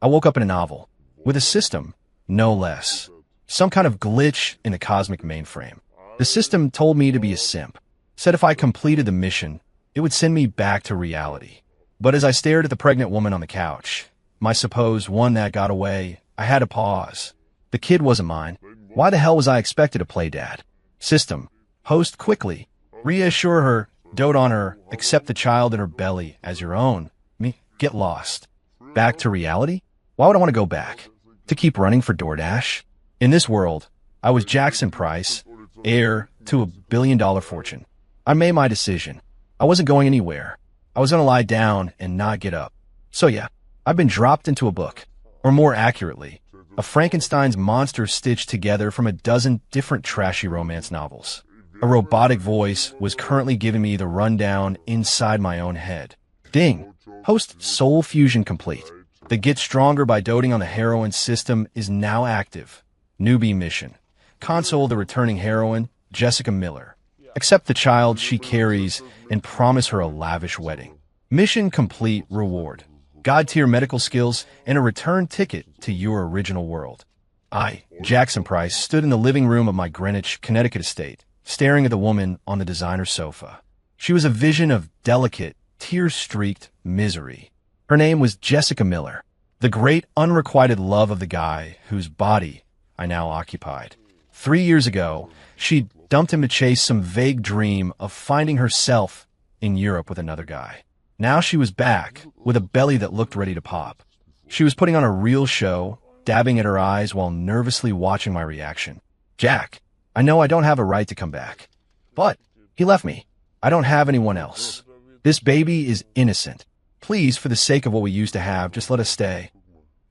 I woke up in a novel. With a system, no less. Some kind of glitch in the cosmic mainframe. The system told me to be a simp. Said if I completed the mission, it would send me back to reality. But as I stared at the pregnant woman on the couch, my supposed one that got away, I had to pause. The kid wasn't mine. Why the hell was I expected to play dad? System. Host quickly. Reassure her, dote on her, accept the child in her belly as your own. Me, get lost. Back to reality? Why would I want to go back? To keep running for DoorDash? In this world, I was Jackson Price, heir to $1 billion fortune. I made my decision. I wasn't going anywhere. I was going to lie down and not get up. So yeah, I've been dropped into a book. Or more accurately, a Frankenstein's monster stitched together from a dozen different trashy romance novels. A robotic voice was currently giving me the rundown inside my own head. Ding! Host Soul Fusion complete. The Get Stronger by doting on the heroine system is now active. Newbie mission. Console the returning heroine, Jessica Miller. Accept the child she carries and promise her a lavish wedding. Mission complete reward. God-tier medical skills and a return ticket to your original world. I, Jackson Price, stood in the living room of my Greenwich, Connecticut estate, staring at the woman on the designer sofa. She was a vision of delicate, tear-streaked misery. Her name was Jessica Miller, the great unrequited love of the guy whose body I now occupied. 3 years ago, she dumped him to chase some vague dream of finding herself in Europe with another guy. Now she was back, with a belly that looked ready to pop. She was putting on a real show, dabbing at her eyes while nervously watching my reaction. Jack, I know I don't have a right to come back. But he left me. I don't have anyone else. This baby is innocent. Please, for the sake of what we used to have, just let us stay.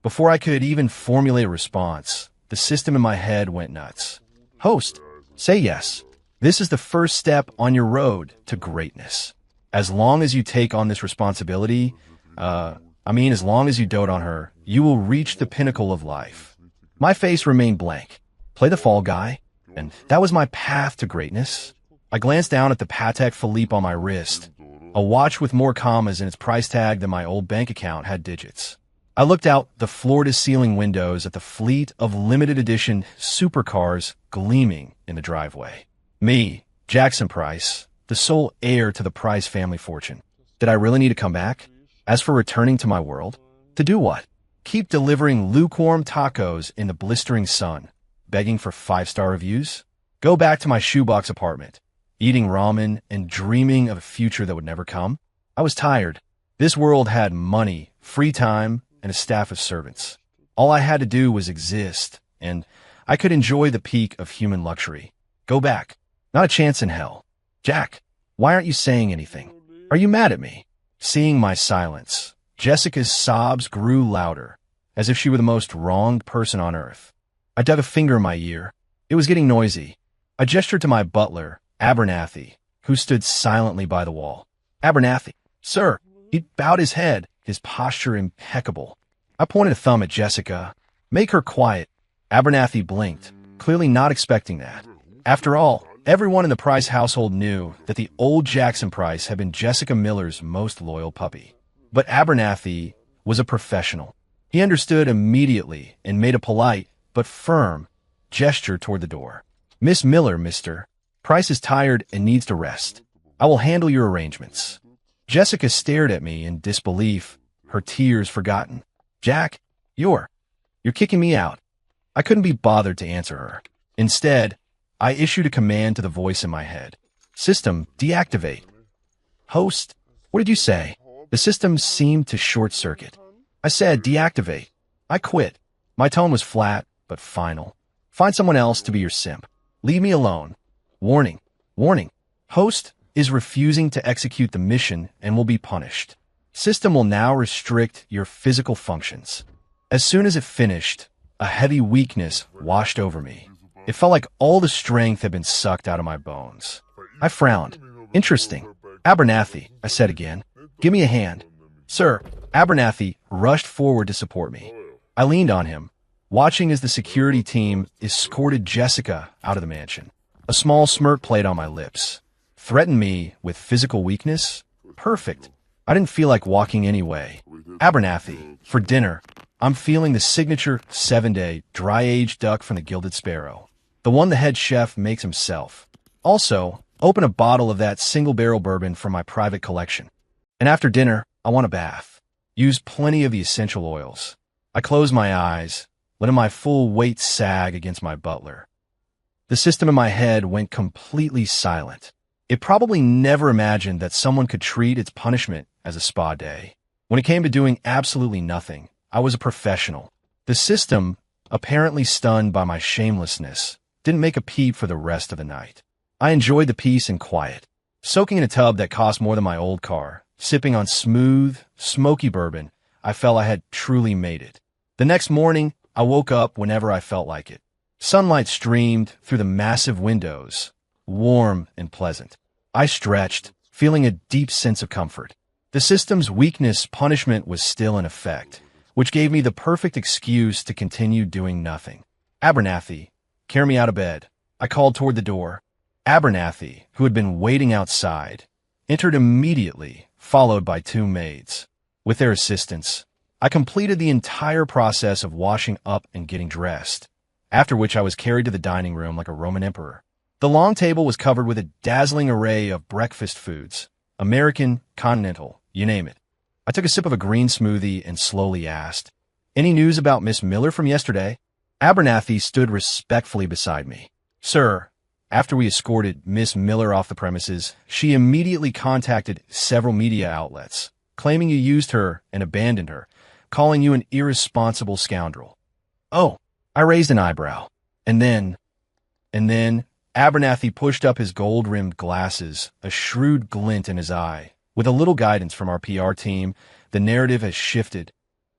Before I could even formulate a response, the system in my head went nuts. Host, say yes. This is the first step on your road to greatness. As long as you take on this responsibility, as long as you dote on her, you will reach the pinnacle of life. My face remained blank. Play the fall guy? And that was my path to greatness. I glanced down at the Patek Philippe on my wrist, a watch with more commas in its price tag than my old bank account had digits. I looked out the floor-to-ceiling windows at the fleet of limited edition supercars gleaming in the driveway. Me, Jackson Price, the sole heir to the Price family fortune. Did I really need to come back? As for returning to my world, to do what? Keep delivering lukewarm tacos in the blistering sun, begging for 5-star reviews? Go back to my shoebox apartment, eating ramen and dreaming of a future that would never come? I was tired. This world had money, free time, and a staff of servants. All I had to do was exist, and I could enjoy the peak of human luxury. Go back. Not a chance in hell. Jack, why aren't you saying anything? Are you mad at me? Seeing my silence, Jessica's sobs grew louder, as if she were the most wronged person on earth. I dug a finger in my ear. It was getting noisy. I gestured to my butler, Abernathy, who stood silently by the wall. Abernathy, sir. He bowed his head, his posture impeccable. I pointed a thumb at Jessica. Make her quiet. Abernathy blinked, clearly not expecting that. After all, everyone in the Price household knew that the old Jackson Price had been Jessica Miller's most loyal puppy. But Abernathy was a professional. He understood immediately and made a polite, but firm, gesture toward the door. Miss Miller, mister. Price is tired and needs to rest. I will handle your arrangements. Jessica stared at me in disbelief, her tears forgotten. Jack, you're kicking me out. I couldn't be bothered to answer her. Instead, I issued a command to the voice in my head. System, deactivate. Host, what did you say? The system seemed to short-circuit. I said deactivate. I quit. My tone was flat, but final. Find someone else to be your simp. Leave me alone. Warning. Warning. Host is refusing to execute the mission and will be punished. System will now restrict your physical functions. As soon as it finished, a heavy weakness washed over me. It felt like all the strength had been sucked out of my bones. I frowned. Interesting. Abernathy, I said again. Give me a hand. Sir, Abernathy rushed forward to support me. I leaned on him, watching as the security team escorted Jessica out of the mansion. A small smirk played on my lips. Threatened me with physical weakness? Perfect. I didn't feel like walking anyway. Abernathy, for dinner. I'm feeling the signature 7-day dry-aged duck from the Gilded Sparrow, the one the head chef makes himself. Also, open a bottle of that single-barrel bourbon from my private collection. And after dinner, I want a bath. Use plenty of the essential oils. I close my eyes, letting my full weight sag against my butler. The system in my head went completely silent. It probably never imagined that someone could treat its punishment as a spa day. When it came to doing absolutely nothing, I was a professional. The system, apparently stunned by my shamelessness, didn't make a peep for the rest of the night. I enjoyed the peace and quiet, soaking in a tub that cost more than my old car, sipping on smooth, smoky bourbon. I felt I had truly made it. The next morning, I woke up whenever I felt like it. Sunlight streamed through the massive windows, warm and pleasant. I stretched, feeling a deep sense of comfort. The system's weakness punishment was still in effect, which gave me the perfect excuse to continue doing nothing. Abernathy, carry me out of bed. I called toward the door. Abernathy, who had been waiting outside, entered immediately, followed by 2 maids. With their assistance, I completed the entire process of washing up and getting dressed, after which I was carried to the dining room like a Roman emperor. The long table was covered with a dazzling array of breakfast foods, American, continental, you name it. I took a sip of a green smoothie and slowly asked, "Any news about Miss Miller from yesterday?" Abernathy stood respectfully beside me. "Sir," after we escorted Miss Miller off the premises, she immediately contacted several media outlets, claiming you used her and abandoned her, calling you an irresponsible scoundrel. Oh, I raised an eyebrow. And then, Abernathy pushed up his gold-rimmed glasses, a shrewd glint in his eye. With a little guidance from our PR team, the narrative has shifted.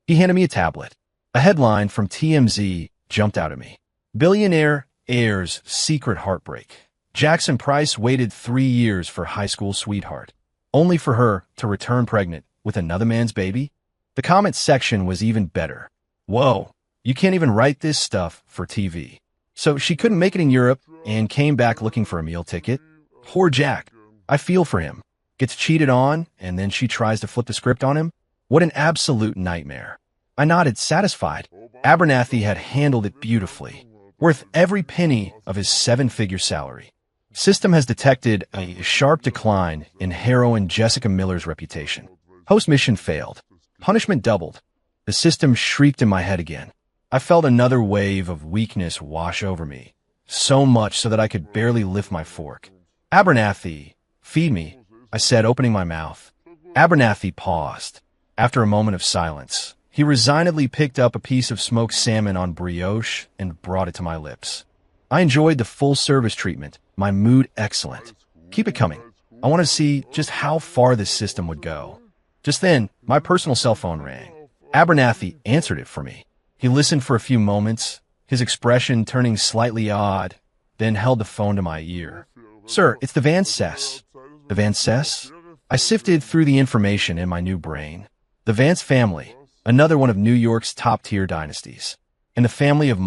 He handed me a tablet. A headline from TMZ jumped out at me. Billionaire heirs secret heartbreak. Jackson Price waited 3 years for high school sweetheart, only for her to return pregnant with another man's baby. The comment section was even better. Whoa, you can't even write this stuff for TV. So she couldn't make it in Europe and came back looking for a meal ticket? Poor Jack. I feel for him. Gets cheated on, and then she tries to flip the script on him? What an absolute nightmare. I nodded, satisfied. Abernathy had handled it beautifully, worth every penny of his 7-figure salary. System has detected a sharp decline in heroine Jessica Miller's reputation. Host mission failed. Punishment doubled. The system shrieked in my head again. I felt another wave of weakness wash over me, so much so that I could barely lift my fork. Abernathy, feed me, I said, opening my mouth. Abernathy paused. After a moment of silence, he resignedly picked up a piece of smoked salmon on brioche and brought it to my lips. I enjoyed the full-service treatment, my mood excellent. Keep it coming. I want to see just how far this system would go. Just then, my personal cell phone rang. Abernathy answered it for me. He listened for a few moments, his expression turning slightly odd, then held the phone to my ear. Sir, it's the Van Cess. The Van Cess? I sifted through the information in my new brain. The Vance family, another one of New York's top-tier dynasties. And the family of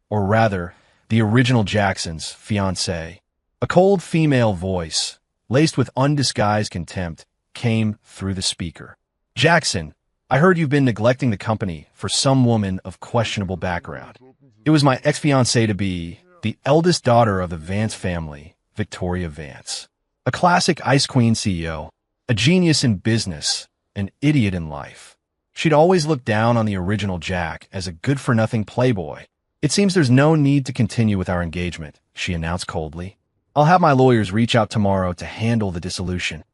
or rather, the original Jackson's fiancée. A cold female voice, laced with undisguised contempt, came through the speaker. Jackson, I heard you've been neglecting the company for some woman of questionable background. It was my ex-fiancée-to-be, the eldest daughter of the Vance family, Victoria Vance. A classic Ice Queen CEO, a genius in business, an idiot in life. She'd always looked down on the original Jack as a good-for-nothing playboy. It seems there's no need to continue with our engagement, she announced coldly. I'll have my lawyers reach out tomorrow to handle the dissolution.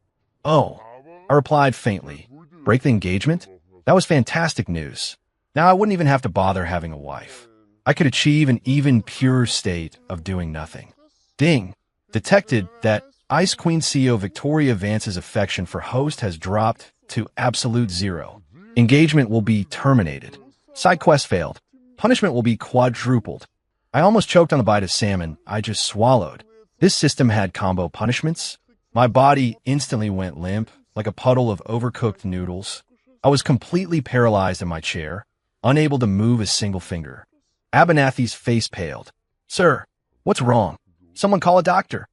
Oh, I replied faintly. Break the engagement? That was fantastic news. Now I wouldn't even have to bother having a wife. I could achieve an even purer state of doing nothing. Ding! Detected that Ice Queen CEO Victoria Vance's affection for host has dropped to absolute zero. Engagement will be terminated. Side quest failed. Punishment will be quadrupled. I almost choked on the bite of salmon I just swallowed. This system had combo punishments. My body instantly went limp, like a puddle of overcooked noodles. I was completely paralyzed in my chair, unable to move a single finger. Abernathy's face paled. Sir, what's wrong? Someone call a doctor.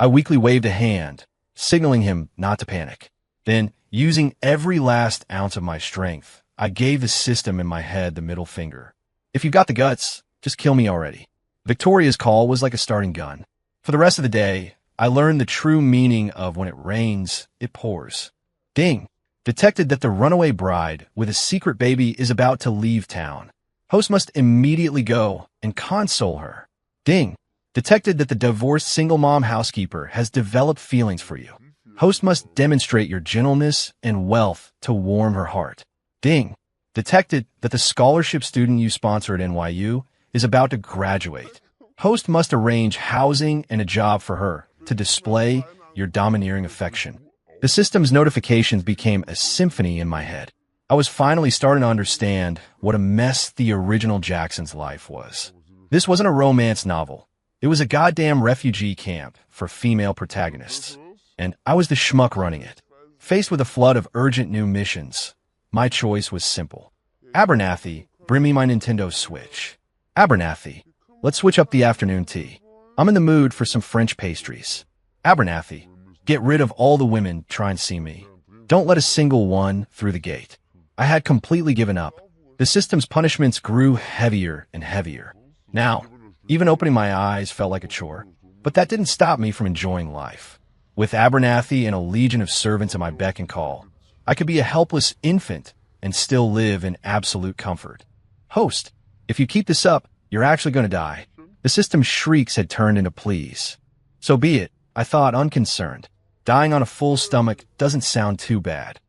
I weakly waved a hand, signaling him not to panic. Then, using every last ounce of my strength, I gave the system in my head the middle finger. If you've got the guts, just kill me already. Victoria's call was like a starting gun. For the rest of the day, I learned the true meaning of when it rains, it pours. Ding! Detected that the runaway bride with a secret baby is about to leave town. Host must immediately go and console her. Ding! Detected that the divorced single mom housekeeper has developed feelings for you. Host must demonstrate your gentleness and wealth to warm her heart. Ding! Detected that the scholarship student you sponsor at NYU is about to graduate. Host must arrange housing and a job for her to display your domineering affection. The system's notifications became a symphony in my head. I was finally starting to understand what a mess the original Jackson's life was. This wasn't a romance novel. It was a goddamn refugee camp for female protagonists. And I was the schmuck running it. Faced with a flood of urgent new missions, my choice was simple. Abernathy, bring me my Nintendo Switch. Abernathy, let's switch up the afternoon tea. I'm in the mood for some French pastries. Abernathy, get rid of all the women trying to see me. Don't let a single one through the gate. I had completely given up. The system's punishments grew heavier and heavier. Now, even opening my eyes felt like a chore. But that didn't stop me from enjoying life. With Abernathy and a legion of servants at my beck and call, I could be a helpless infant and still live in absolute comfort. Host, if you keep this up, you're actually going to die. The system's shrieks had turned into pleas. So be it, I thought, unconcerned. Dying on a full stomach doesn't sound too bad.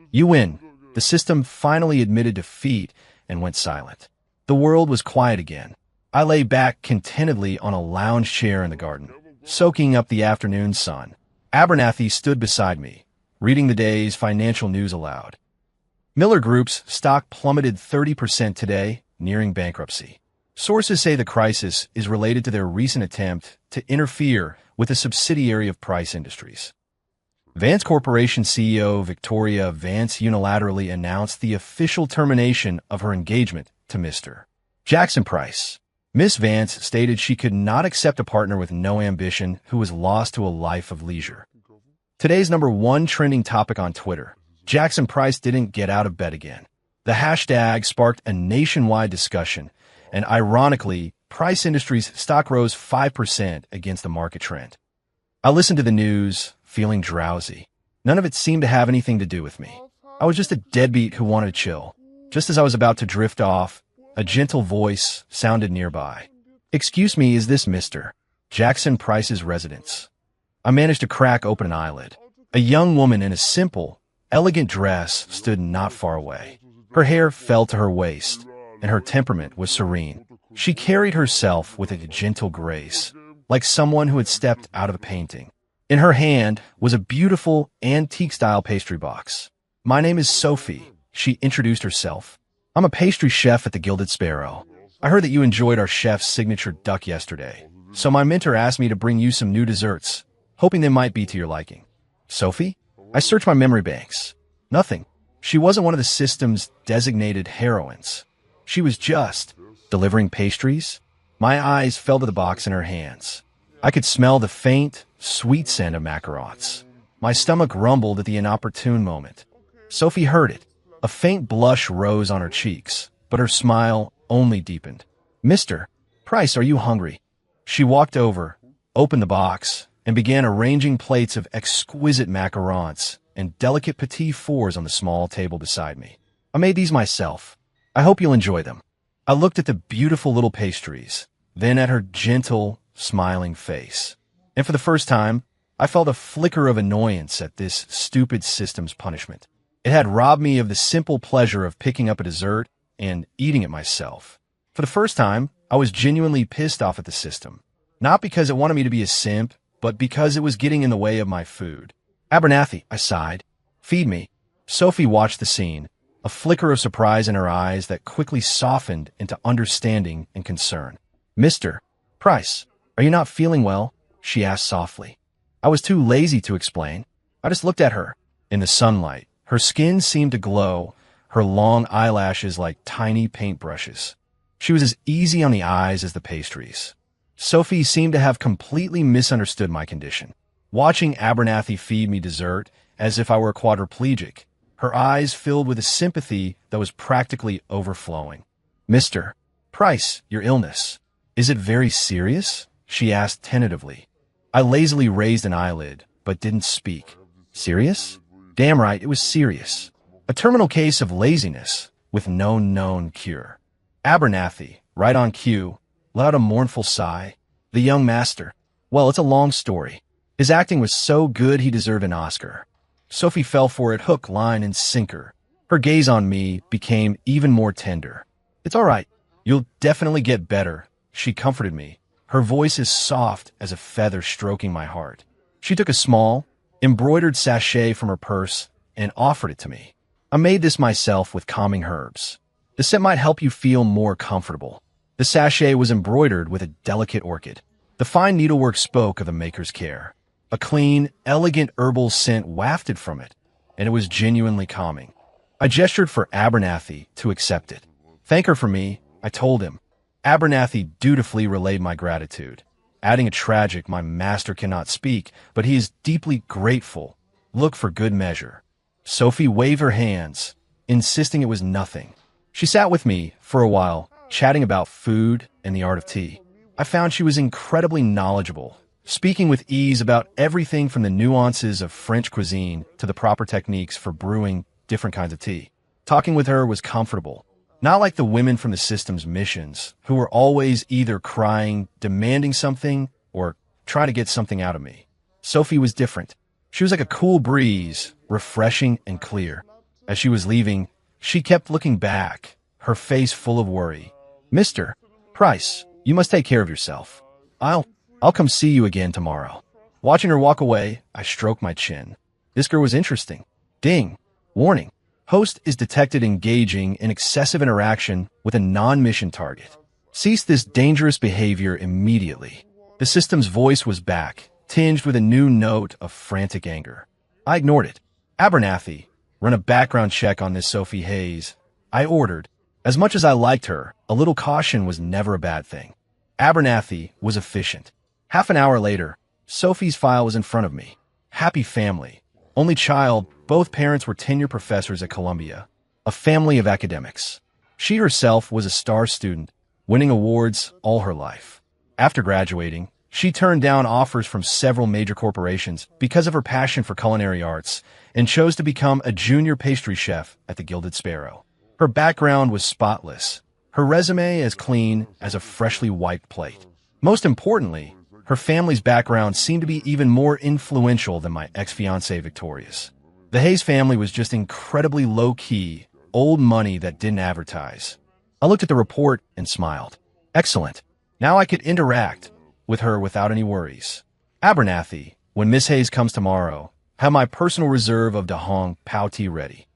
You win. The system finally admitted defeat and went silent. The world was quiet again. I lay back contentedly on a lounge chair in the garden, soaking up the afternoon sun. Abernathy stood beside me, reading the day's financial news aloud. Miller Group's stock plummeted 30% today, nearing bankruptcy. Sources say the crisis is related to their recent attempt to interfere with a subsidiary of Price Industries. Vance Corporation CEO Victoria Vance unilaterally announced the official termination of her engagement to Mr. Jackson Price. Miss Vance stated she could not accept a partner with no ambition who was lost to a life of leisure. Today's #1 trending topic on Twitter: Jackson Price didn't get out of bed again. The hashtag sparked a nationwide discussion, and ironically, Price Industries stock rose 5% against the market trend. I listened to the news, feeling drowsy. None of it seemed to have anything to do with me. I was just a deadbeat who wanted to chill. Just as I was about to drift off, a gentle voice sounded nearby. "Excuse me, is this Mr. Jackson Price's residence?" I managed to crack open an eyelid. A young woman in a simple, elegant dress stood not far away. Her hair fell to her waist, and her temperament was serene. She carried herself with a gentle grace, like someone who had stepped out of a painting. In her hand was a beautiful, antique-style pastry box. "My name is Sophie," she introduced herself. "I'm a pastry chef at the Gilded Sparrow. I heard that you enjoyed our chef's signature duck yesterday, so my mentor asked me to bring you some new desserts, hoping they might be to your liking." Sophie? I searched my memory banks. Nothing. She wasn't one of the system's designated heroines. She was just delivering pastries. My eyes fell to the box in her hands. I could smell the faint, sweet scent of macarons. My stomach rumbled at the inopportune moment. Sophie heard it. A faint blush rose on her cheeks, but her smile only deepened. "Mr. Price, are you hungry?" She walked over, opened the box, and began arranging plates of exquisite macarons and delicate petit fours on the small table beside me. "I made these myself. I hope you'll enjoy them." I looked at the beautiful little pastries, then at her gentle, smiling face. And for the first time, I felt a flicker of annoyance at this stupid system's punishment. It had robbed me of the simple pleasure of picking up a dessert and eating it myself. For the first time, I was genuinely pissed off at the system. Not because it wanted me to be a simp, but because it was getting in the way of my food. "Abernathy," I sighed. "Feed me." Sophie watched the scene, a flicker of surprise in her eyes that quickly softened into understanding and concern. "Mr. Price, are you not feeling well?" she asked softly. I was too lazy to explain. I just looked at her. In the sunlight, her skin seemed to glow, her long eyelashes like tiny paintbrushes. She was as easy on the eyes as the pastries. Sophie seemed to have completely misunderstood my condition. Watching Abernathy feed me dessert, as if I were a quadriplegic, her eyes filled with a sympathy that was practically overflowing. "Mr. Price, your illness. Is it very serious?" she asked tentatively. I lazily raised an eyelid, but didn't speak. "Serious?" "Damn right, it was serious. A terminal case of laziness, with no known cure." Abernathy, right on cue, let out a mournful sigh. The young master. Well, it's a long story. His acting was so good he deserved an Oscar. Sophie fell for it hook, line, and sinker. Her gaze on me became even more tender. "It's all right. You'll definitely get better," she comforted me. Her voice is soft as a feather stroking my heart. She took a small, embroidered sachet from her purse and offered it to me. "I made this myself with calming herbs. The scent might help you feel more comfortable." The sachet was embroidered with a delicate orchid. The fine needlework spoke of the maker's care. A clean, elegant herbal scent wafted from it, and it was genuinely calming. I gestured for Abernathy to accept it. "Thank her for me," I told him. Abernathy dutifully relayed my gratitude, adding a tragic, "My master cannot speak, but he is deeply grateful. Look for good measure." Sophie waved her hands, insisting it was nothing. She sat with me for a while, chatting about food and the art of tea. I found she was incredibly knowledgeable, speaking with ease about everything from the nuances of French cuisine to the proper techniques for brewing different kinds of tea. Talking with her was comfortable, not like the women from the system's missions, who were always either crying, demanding something, or trying to get something out of me. Sophie was different. She was like a cool breeze, refreshing and clear. As she was leaving, she kept looking back, her face full of worry. "Mr. Price, you must take care of yourself. I'll come see you again tomorrow." Watching her walk away, I stroked my chin. This girl was interesting. Ding. Warning. Host is detected engaging in excessive interaction with a non-mission target. Cease this dangerous behavior immediately. The system's voice was back, tinged with a new note of frantic anger. I ignored it. "Abernathy, run a background check on this Sophie Hayes," I ordered. As much as I liked her, a little caution was never a bad thing. Abernathy was efficient. Half an hour later, Sophie's file was in front of me. Happy family. Only child, both parents were tenured professors at Columbia. A family of academics. She herself was a star student, winning awards all her life. After graduating, she turned down offers from several major corporations because of her passion for culinary arts and chose to become a junior pastry chef at the Gilded Sparrow. Her background was spotless, her resume as clean as a freshly wiped plate. Most importantly, her family's background seemed to be even more influential than my ex-fiancée Victoria's. The Hayes family was just incredibly low-key, old money that didn't advertise. I looked at the report and smiled. Excellent. Now I could interact with her without any worries. "Abernathy, when Miss Hayes comes tomorrow, have my personal reserve of Da Hong Pao tea ready."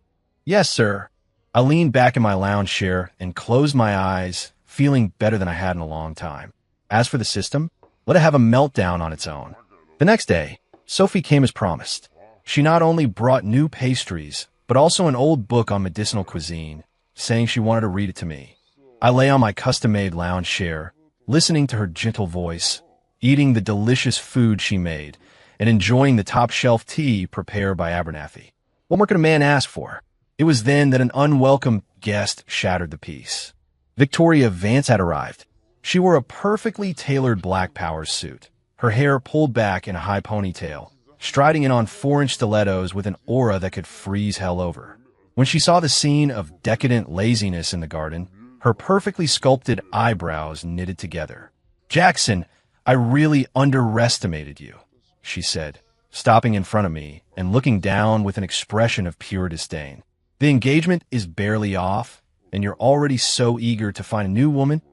"Yes, sir." I leaned back in my lounge chair and closed my eyes, feeling better than I had in a long time. As for the system, let it have a meltdown on its own. The next day, Sophie came as promised. She not only brought new pastries, but also an old book on medicinal cuisine, saying she wanted to read it to me. I lay on my custom-made lounge chair, listening to her gentle voice, eating the delicious food she made, and enjoying the top-shelf tea prepared by Abernathy. What more could a man ask for? It was then that an unwelcome guest shattered the peace. Victoria Vance had arrived. She wore a perfectly tailored black power suit, her hair pulled back in a high ponytail, striding in on 4-inch stilettos with an aura that could freeze hell over. When she saw the scene of decadent laziness in the garden, her perfectly sculpted eyebrows knitted together. "Jackson, I really underestimated you," she said, stopping in front of me and looking down with an expression of pure disdain. "The engagement is barely off, and you're already so eager to find a new woman?"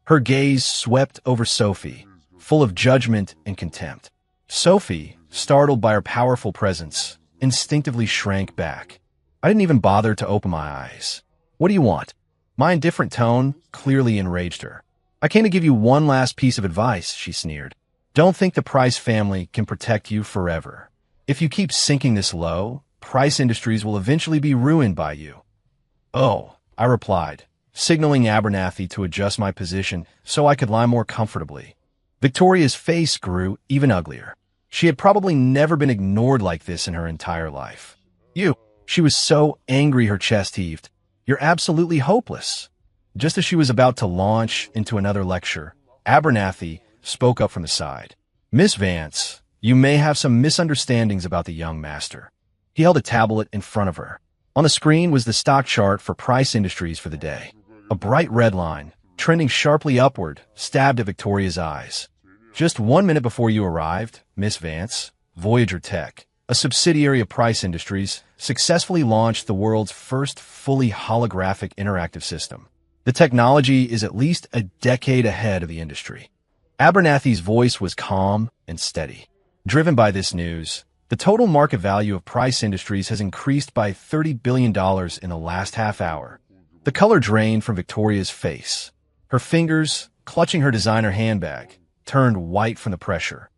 Her gaze swept over Sophie, full of judgment and contempt. Sophie, startled by her powerful presence, instinctively shrank back. I didn't even bother to open my eyes. "What do you want?" My indifferent tone clearly enraged her. "I came to give you one last piece of advice," she sneered. "Don't think the Price family can protect you forever. If you keep sinking this low, Price Industries will eventually be ruined by you." "Oh," I replied, signaling Abernathy to adjust my position so I could lie more comfortably. Victoria's face grew even uglier. She had probably never been ignored like this in her entire life. "You," She was so angry her chest heaved. You're absolutely hopeless. Just as she was about to launch into another lecture, Abernathy spoke up from the side. Miss Vance, you may have some misunderstandings about the young master. He held a tablet in front of her. On the screen was the stock chart for Price Industries for the day. A bright red line, trending sharply upward, stabbed at Victoria's eyes. Just 1 minute before you arrived, Miss Vance, Voyager Tech, a subsidiary of Price Industries, successfully launched the world's first fully holographic interactive system. The technology is at least a decade ahead of the industry. Abernathy's voice was calm and steady. Driven by this news, the total market value of Price Industries has increased by $30 billion in the last half hour. The color drained from Victoria's face. Her fingers, clutching her designer handbag, turned white from the pressure.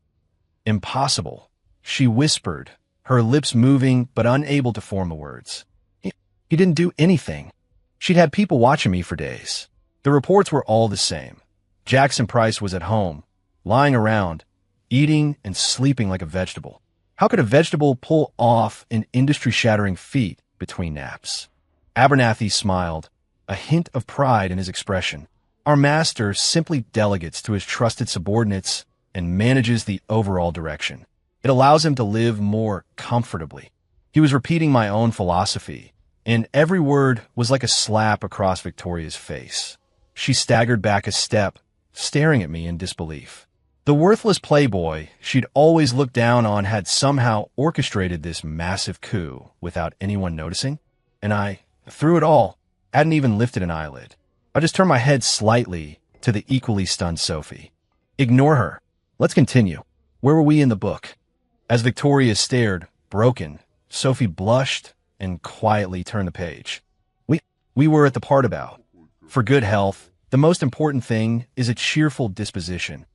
Impossible, she whispered, her lips moving but unable to form the words. He didn't do anything. She'd had people watching me for days. The reports were all the same. Jackson Price was at home, lying around, eating and sleeping like a vegetable. How could a vegetable pull off an industry-shattering feat between naps? Abernathy smiled, a hint of pride in his expression. Our master simply delegates to his trusted subordinates and manages the overall direction. It allows him to live more comfortably. He was repeating my own philosophy, and every word was like a slap across Victoria's face. She staggered back a step, staring at me in disbelief. The worthless playboy she'd always looked down on had somehow orchestrated this massive coup without anyone noticing, and I, through it all, hadn't even lifted an eyelid. I just turned my head slightly to the equally stunned Sophie. Ignore her. Let's continue. Where were we in the book? As Victoria stared, broken, Sophie blushed and quietly turned the page. We were at the part about, for good health, the most important thing is a cheerful disposition.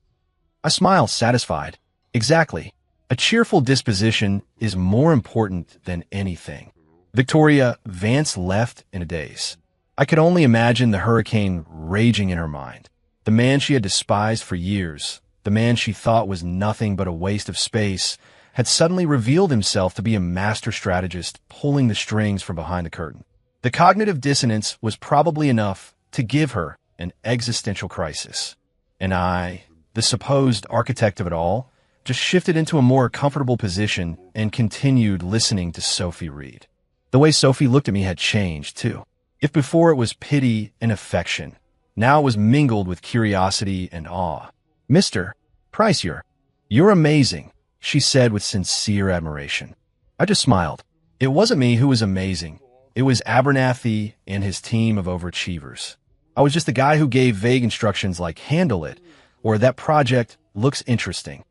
I smiled, satisfied. Exactly. A cheerful disposition is more important than anything. Victoria Vance left in a daze. I could only imagine the hurricane raging in her mind. The man she had despised for years, the man she thought was nothing but a waste of space, had suddenly revealed himself to be a master strategist pulling the strings from behind the curtain. The cognitive dissonance was probably enough to give her an existential crisis. And I, the supposed architect of it all, just shifted into a more comfortable position and continued listening to Sophie read. The way Sophie looked at me had changed, too. If before it was pity and affection, now it was mingled with curiosity and awe. Mr. Price, you're amazing, she said with sincere admiration. I just smiled. It wasn't me who was amazing. It was Abernathy and his team of overachievers. I was just the guy who gave vague instructions like handle it, or that project looks interesting.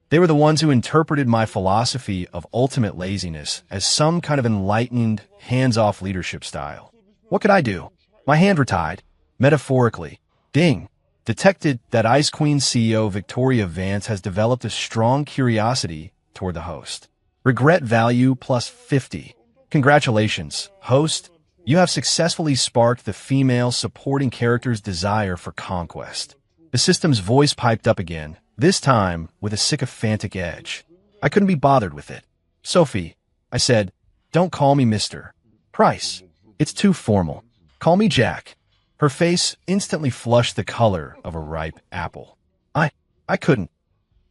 They were the ones who interpreted my philosophy of ultimate laziness as some kind of enlightened, hands-off leadership style. What could I do? My hand were tied. Metaphorically. Ding. Detected that Ice Queen CEO Victoria Vance has developed a strong curiosity toward the host. Regret value plus 50. Congratulations, host. You have successfully sparked the female supporting character's desire for conquest. The system's voice piped up again, this time with a sycophantic edge. I couldn't be bothered with it. Sophie, I said, don't call me Mr. Price. It's too formal. Call me Jack. Her face instantly flushed the color of a ripe apple. I couldn't.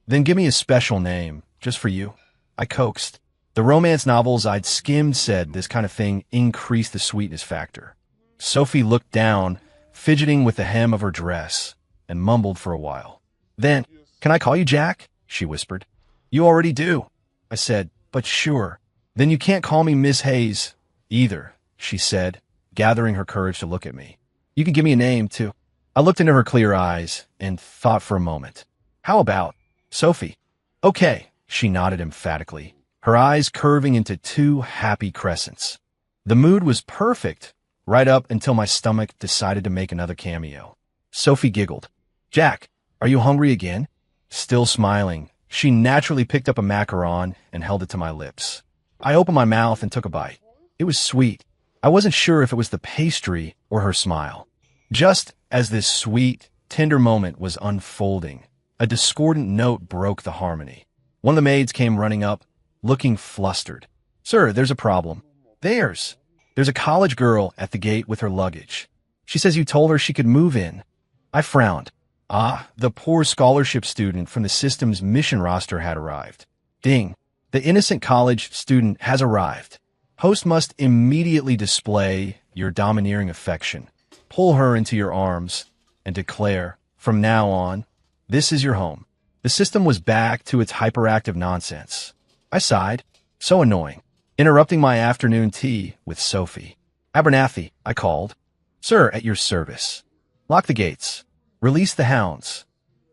Then give me a special name, just for you. I coaxed. The romance novels I'd skimmed said this kind of thing increased the sweetness factor. Sophie looked down, fidgeting with the hem of her dress, and mumbled for a while. Then, can I call you Jack? She whispered. You already do, I said, but sure. Then you can't call me Miss Hayes either, she said, gathering her courage to look at me. You can give me a name, too. I looked into her clear eyes and thought for a moment. How about Sophie? Okay, she nodded emphatically, her eyes curving into two happy crescents. The mood was perfect, right up until my stomach decided to make another cameo. Sophie giggled. Jack, are you hungry again? Still smiling, she naturally picked up a macaron and held it to my lips. I opened my mouth and took a bite. It was sweet. I wasn't sure if it was the pastry or her smile. Just as this sweet, tender moment was unfolding, a discordant note broke the harmony. One of the maids came running up, looking flustered. Sir, there's a problem. There's a college girl at the gate with her luggage. She says you told her she could move in. I frowned. Ah, the poor scholarship student from the system's mission roster had arrived. Ding. The innocent college student has arrived. Host must immediately display your domineering affection, pull her into your arms, and declare, from now on, this is your home. The system was back to its hyperactive nonsense. I sighed. So annoying. Interrupting my afternoon tea with Sophie. Abernathy, I called. Sir, at your service. Lock the gates. Release the hounds.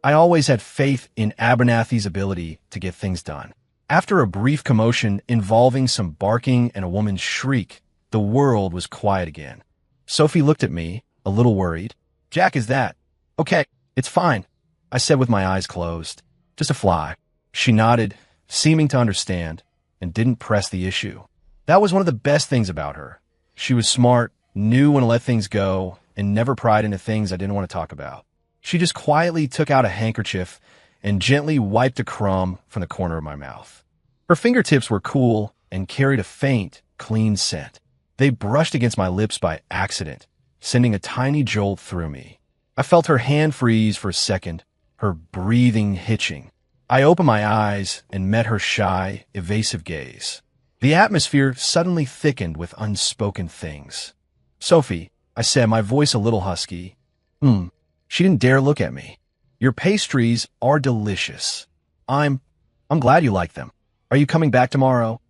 I always had faith in Abernathy's ability to get things done. After a brief commotion involving some barking and a woman's shriek, the world was quiet again. Sophie looked at me, a little worried. Jack, is that? Okay, it's fine, I said with my eyes closed. Just a fly. She nodded, seeming to understand, and didn't press the issue. That was one of the best things about her. She was smart, knew when to let things go, and never pried into things I didn't want to talk about. She just quietly took out a handkerchief and gently wiped a crumb from the corner of my mouth. Her fingertips were cool and carried a faint, clean scent. They brushed against my lips by accident, sending a tiny jolt through me. I felt her hand freeze for a second, her breathing hitching. I opened my eyes and met her shy, evasive gaze. The atmosphere suddenly thickened with unspoken things. Sophie, I said, my voice a little husky. She didn't dare look at me. Your pastries are delicious. I'm glad you like them. Are you coming back tomorrow?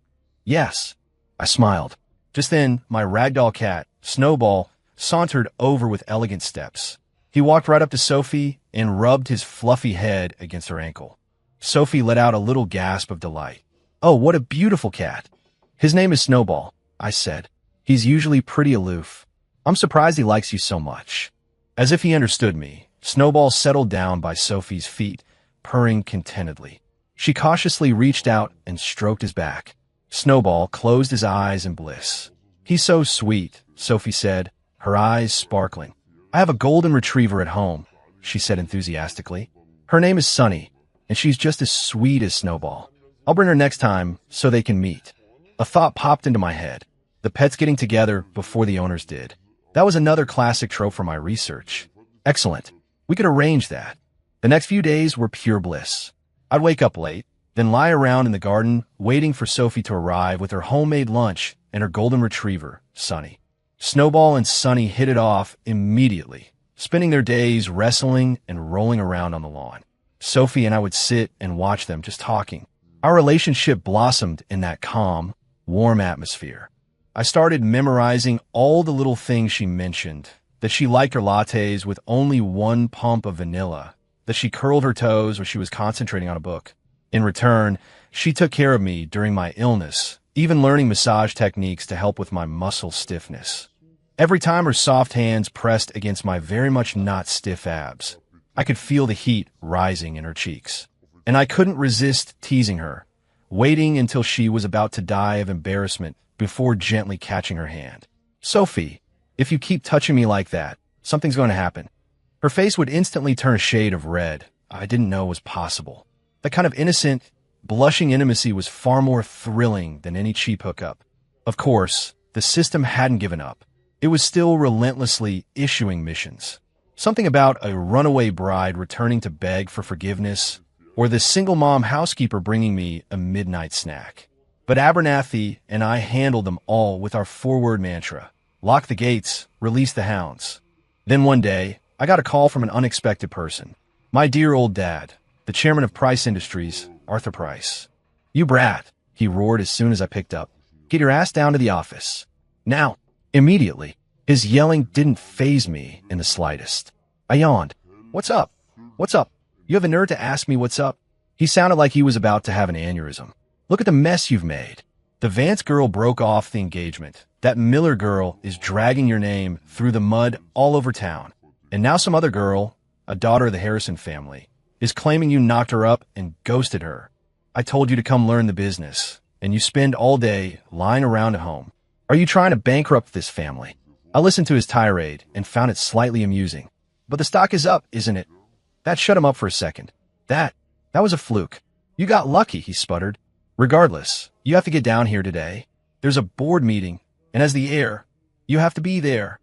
Yes. I smiled. Just then, my ragdoll cat, Snowball, sauntered over with elegant steps. He walked right up to Sophie and rubbed his fluffy head against her ankle. Sophie let out a little gasp of delight. Oh, what a beautiful cat. His name is Snowball, I said. He's usually pretty aloof. I'm surprised he likes you so much. As if he understood me, Snowball settled down by Sophie's feet, purring contentedly. She cautiously reached out and stroked his back. Snowball closed his eyes in bliss. He's so sweet, Sophie said, her eyes sparkling. I have a golden retriever at home, she said enthusiastically. Her name is Sunny, and she's just as sweet as Snowball. I'll bring her next time so they can meet. A thought popped into my head. The pets getting together before the owners did. That was another classic trope for my research. Excellent. We could arrange that. The next few days were pure bliss. I'd wake up late, then lie around in the garden, waiting for Sophie to arrive with her homemade lunch and her golden retriever, Sunny. Snowball and Sunny hit it off immediately, spending their days wrestling and rolling around on the lawn. Sophie and I would sit and watch them just talking. Our relationship blossomed in that calm, warm atmosphere. I started memorizing all the little things she mentioned, that she liked her lattes with only one pump of vanilla, that she curled her toes when she was concentrating on a book. In return, she took care of me during my illness, even learning massage techniques to help with my muscle stiffness. Every time her soft hands pressed against my very much not stiff abs, I could feel the heat rising in her cheeks. And I couldn't resist teasing her, waiting until she was about to die of embarrassment before gently catching her hand. Sophie, if you keep touching me like that, something's going to happen. Her face would instantly turn a shade of red I didn't know was possible. That kind of innocent, blushing intimacy was far more thrilling than any cheap hookup. Of course, the system hadn't given up. It was still relentlessly issuing missions. Something about a runaway bride returning to beg for forgiveness, or the single mom housekeeper bringing me a midnight snack. But Abernathy and I handled them all with our four-word mantra: lock the gates, release the hounds. Then one day, I got a call from an unexpected person. My dear old dad, the chairman of Price Industries, Arthur Price. You brat, he roared as soon as I picked up. Get your ass down to the office. Now, immediately. His yelling didn't faze me in the slightest. I yawned. What's up? What's up? You have the nerve to ask me what's up? He sounded like he was about to have an aneurysm. Look at the mess you've made. The Vance girl broke off the engagement. That Miller girl is dragging your name through the mud all over town. And now some other girl, a daughter of the Harrison family, is claiming you knocked her up and ghosted her. I told you to come learn the business, and you spend all day lying around at home. Are you trying to bankrupt this family? I listened to his tirade and found it slightly amusing. But the stock is up, isn't it? That shut him up for a second. That was a fluke. You got lucky, he sputtered. Regardless, you have to get down here today. There's a board meeting And as the heir, you have to be there.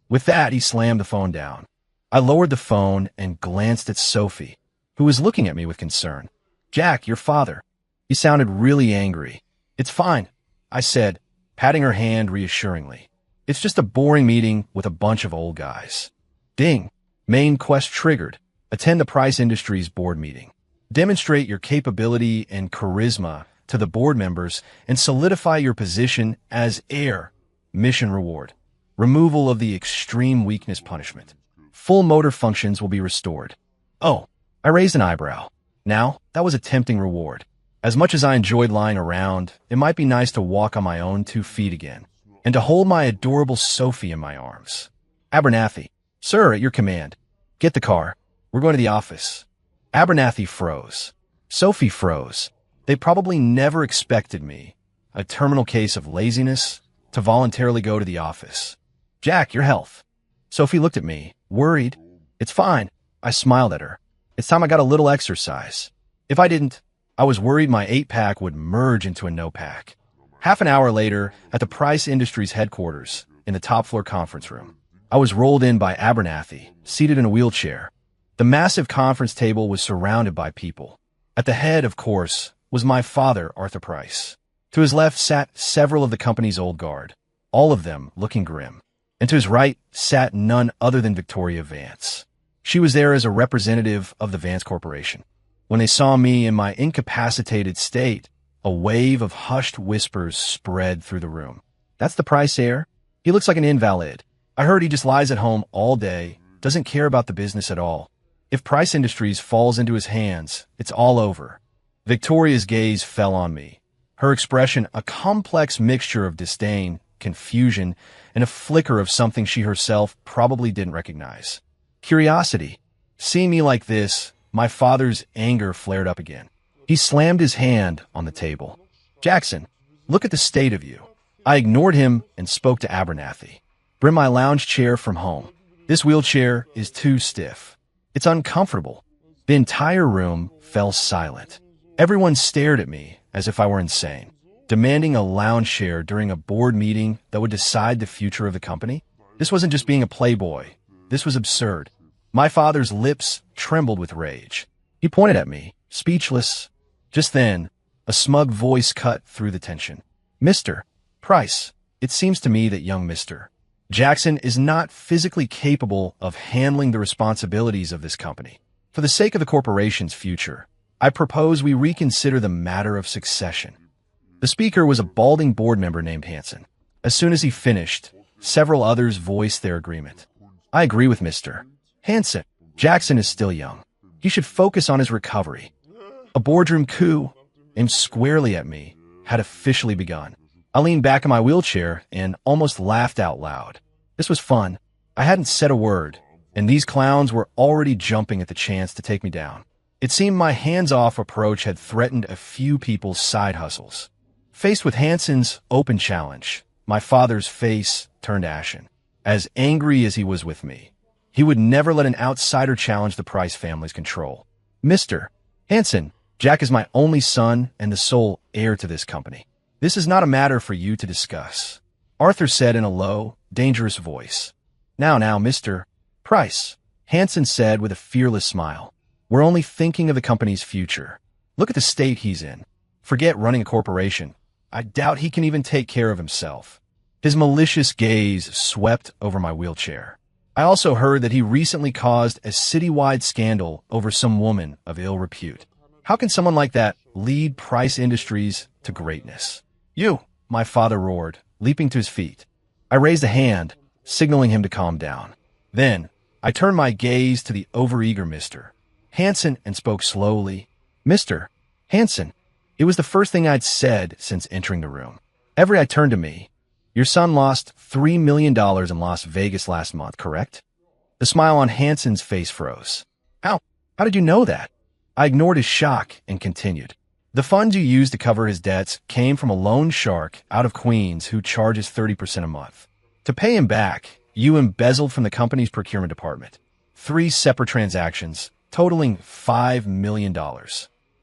With that, he slammed the phone down. I lowered the phone and glanced at Sophie, who was looking at me with concern. Jack, your father. He sounded really angry. It's fine, I said, patting her hand reassuringly. It's just a boring meeting with a bunch of old guys. Ding. Main quest triggered. Attend the Price Industries board meeting. Demonstrate your capability and charisma to the board members and solidify your position as heir. Mission reward. Removal of the extreme weakness punishment. Full motor functions will be restored. Oh, I raised an eyebrow. Now, that was a tempting reward. As much as I enjoyed lying around, it might be nice to walk on my own 2 feet again, and to hold my adorable Sophie in my arms. Abernathy. Sir, at your command. Get the car. We're going to the office. Abernathy froze. Sophie froze. They probably never expected me, a terminal case of laziness, to voluntarily go to the office. Jack, your health. Sophie looked at me, worried. It's fine. I smiled at her. It's time I got a little exercise. If I didn't, I was worried my 8-pack would merge into a no-pack. Half an hour later, at the Price Industries headquarters, in the top-floor conference room, I was rolled in by Abernathy, seated in a wheelchair. The massive conference table was surrounded by people. At the head, of course, was my father, Arthur Price. To his left sat several of the company's old guard, all of them looking grim. And to his right sat none other than Victoria Vance. She was there as a representative of the Vance Corporation. When they saw me in my incapacitated state, a wave of hushed whispers spread through the room. That's the Price heir? He looks like an invalid. I heard he just lies at home all day, doesn't care about the business at all. If Price Industries falls into his hands, it's all over. Victoria's gaze fell on me. Her expression, a complex mixture of disdain, confusion, and a flicker of something she herself probably didn't recognize. Curiosity. Seeing me like this, my father's anger flared up again. He slammed his hand on the table. Jackson, look at the state of you. I ignored him and spoke to Abernathy. Bring my lounge chair from home. This wheelchair is too stiff. It's uncomfortable. The entire room fell silent. Everyone stared at me as if I were insane. Demanding a lounge chair during a board meeting that would decide the future of the company? This wasn't just being a playboy. This was absurd. My father's lips trembled with rage. He pointed at me, speechless. Just then, a smug voice cut through the tension. Mr. Price, it seems to me that young Mr. Jackson is not physically capable of handling the responsibilities of this company. For the sake of the corporation's future, I propose we reconsider the matter of succession. The speaker was a balding board member named Hanson. As soon as he finished, several others voiced their agreement. I agree with Mr. Hanson. Jackson is still young. He should focus on his recovery. A boardroom coup, aimed squarely at me, had officially begun. I leaned back in my wheelchair and almost laughed out loud. This was fun. I hadn't said a word, and these clowns were already jumping at the chance to take me down. It seemed my hands-off approach had threatened a few people's side hustles. Faced with Hanson's open challenge, my father's face turned ashen. As angry as he was with me, he would never let an outsider challenge the Price family's control. Mr. Hanson, Jack is my only son and the sole heir to this company. This is not a matter for you to discuss, Arthur said in a low, dangerous voice. Now, Mr. Price, Hanson said with a fearless smile. We're only thinking of the company's future. Look at the state he's in. Forget running a corporation. I doubt he can even take care of himself. His malicious gaze swept over my wheelchair. I also heard that he recently caused a citywide scandal over some woman of ill repute. How can someone like that lead Price Industries to greatness? You, my father roared, leaping to his feet. I raised a hand, signaling him to calm down. Then, I turned my gaze to the overeager Mr. Hanson and spoke slowly. Mr. Hanson. It was the first thing I'd said since entering the room. Every eye turned to me. Your son lost $3 million in Las Vegas last month, correct? The smile on Hanson's face froze. How did you know that? I ignored his shock and continued. The funds you used to cover his debts came from a loan shark out of Queens who charges 30% a month. To pay him back, you embezzled from the company's procurement department. 3 separate transactions, totaling $5 million.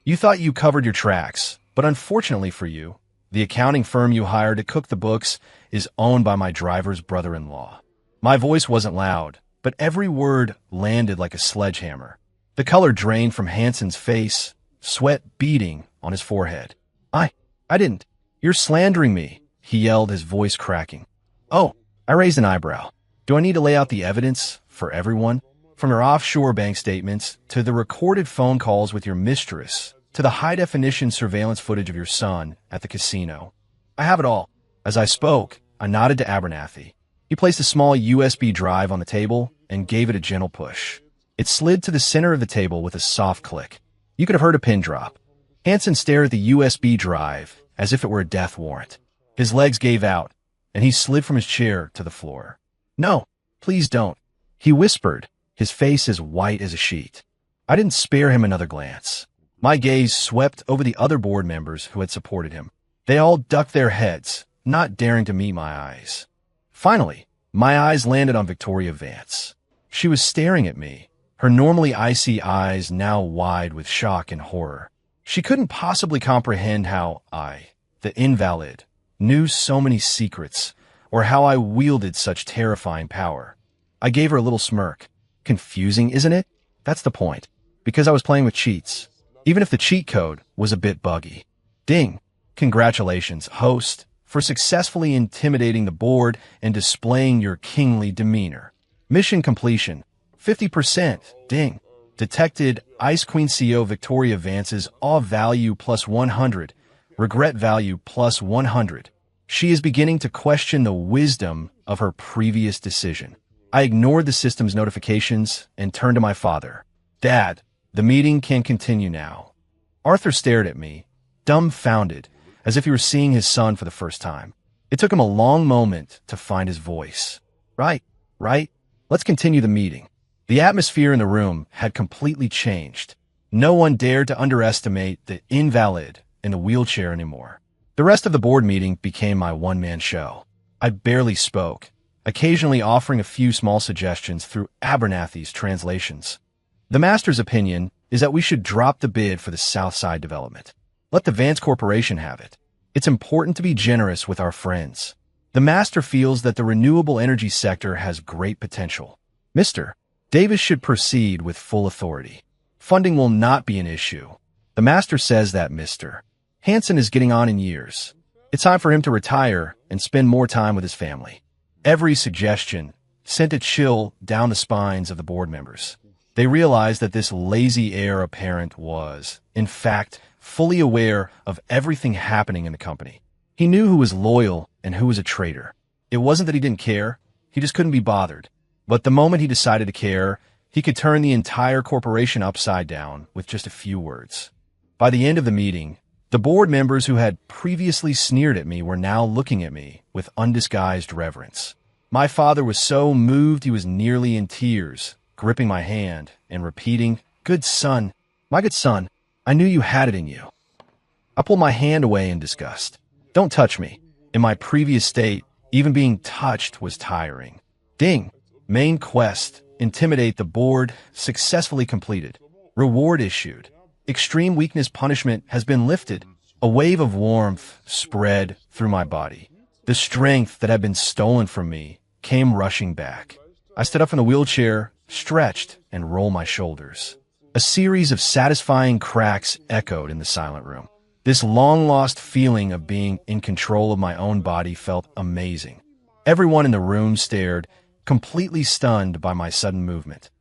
You thought you covered your tracks, but unfortunately for you, The accounting firm you hired to cook the books is owned by my driver's brother-in-law. My voice wasn't loud, but every word landed like a sledgehammer. The color drained from Hansen's face, sweat beading on his forehead. I didn't. You're slandering me, he yelled, his voice cracking. Oh, I raised an eyebrow. Do I need to lay out the evidence for everyone? From your offshore bank statements, to the recorded phone calls with your mistress, to the high-definition surveillance footage of your son at the casino. I have it all. As I spoke, I nodded to Abernathy. He placed a small USB drive on the table and gave it a gentle push. It slid to the center of the table with a soft click. You could have heard a pin drop. Hansen stared at the USB drive as if it were a death warrant. His legs gave out, and he slid from his chair to the floor. No, please don't, he whispered, his face as white as a sheet. I didn't spare him another glance. My gaze swept over the other board members who had supported him. They all ducked their heads, not daring to meet my eyes. Finally, my eyes landed on Victoria Vance. She was staring at me, her normally icy eyes now wide with shock and horror. She couldn't possibly comprehend how I, the invalid, knew so many secrets, or how I wielded such terrifying power. I gave her a little smirk. Confusing, isn't it? That's the point. Because I was playing with cheats, even if the cheat code was a bit buggy. Ding! Congratulations, host, for successfully intimidating the board and displaying your kingly demeanor. Mission completion. 50%. Ding. Detected Ice Queen CEO Victoria Vance's awe value plus 100. Regret value plus 100. She is beginning to question the wisdom of her previous decision. I ignored the system's notifications and turned to my father. Dad, the meeting can continue now. Arthur stared at me, dumbfounded, as if he were seeing his son for the first time. It took him a long moment to find his voice. Right. Let's continue the meeting. The atmosphere in the room had completely changed. No one dared to underestimate the invalid in the wheelchair anymore. The rest of the board meeting became my one-man show. I barely spoke, occasionally offering a few small suggestions through Abernathy's translations. The master's opinion is that we should drop the bid for the Southside development. Let the Vance Corporation have it. It's important to be generous with our friends. The master feels that the renewable energy sector has great potential. Mr. Davis should proceed with full authority. Funding will not be an issue. The master says that Mr. Hansen is getting on in years. It's time for him to retire and spend more time with his family. Every suggestion sent a chill down the spines of the board members. They realized that this lazy heir apparent was, in fact, fully aware of everything happening in the company. He knew who was loyal and who was a traitor. It wasn't that he didn't care, he just couldn't be bothered. But the moment he decided to care, he could turn the entire corporation upside down with just a few words. By the end of the meeting, the board members who had previously sneered at me were now looking at me with undisguised reverence. My father was so moved he was nearly in tears, gripping my hand and repeating, "Good son, my good son, I knew you had it in you." I pulled my hand away in disgust. Don't touch me. In my previous state, even being touched was tiring. Ding. Main quest, intimidate the board, successfully completed. Reward issued. Extreme weakness punishment has been lifted. A wave of warmth spread through my body. The strength that had been stolen from me came rushing back. I stood up from the wheelchair, stretched, and rolled my shoulders. A series of satisfying cracks echoed in the silent room. This long-lost feeling of being in control of my own body felt amazing. Everyone in the room stared, completely stunned by my sudden movement.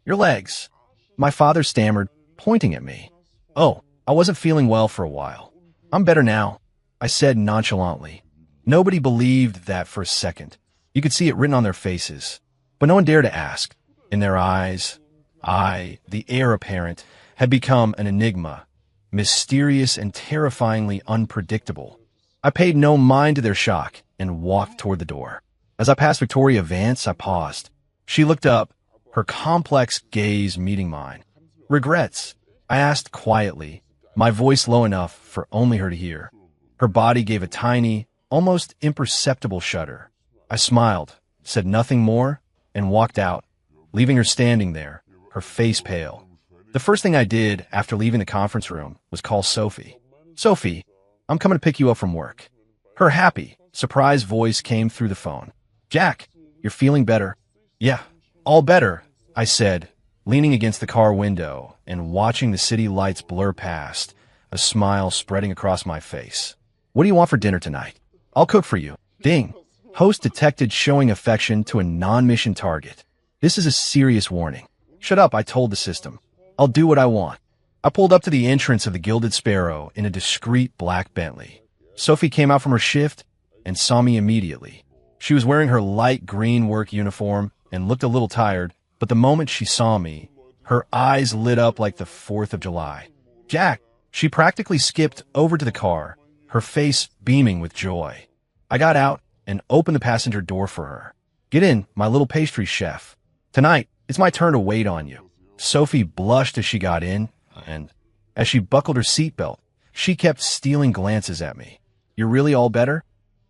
Your legs, my father stammered, pointing at me. Oh, I wasn't feeling well for a while. I'm better now, I said nonchalantly. Nobody believed that for a second. You could see it written on their faces, but no one dared to ask. In their eyes, I, the heir apparent, had become an enigma, mysterious and terrifyingly unpredictable. I paid no mind to their shock and walked toward the door. As I passed Victoria Vance, I paused. She looked up, her complex gaze meeting mine. Regrets? I asked quietly, my voice low enough for only her to hear. Her body gave a tiny, almost imperceptible shudder. I smiled, said nothing more, and walked out, leaving her standing there, her face pale. The first thing I did after leaving the conference room was call Sophie. Sophie, I'm coming to pick you up from work. Her happy, surprised voice came through the phone. Jack, you're feeling better? Yeah, all better, I said, leaning against the car window and watching the city lights blur past, a smile spreading across my face. What do you want for dinner tonight? I'll cook for you. Ding. Host detected showing affection to a non-mission target. This is a serious warning. Shut up, I told the system. I'll do what I want. I pulled up to the entrance of the Gilded Sparrow in a discreet black Bentley. Sophie came out from her shift and saw me immediately. She was wearing her light green work uniform and looked a little tired, but the moment she saw me, her eyes lit up like the 4th of July. Jack, she practically skipped over to the car, her face beaming with joy. I got out and opened the passenger door for her. Get in, my little pastry chef. Tonight, it's my turn to wait on you. Sophie blushed as she got in, and as she buckled her seatbelt, she kept stealing glances at me. You're really all better?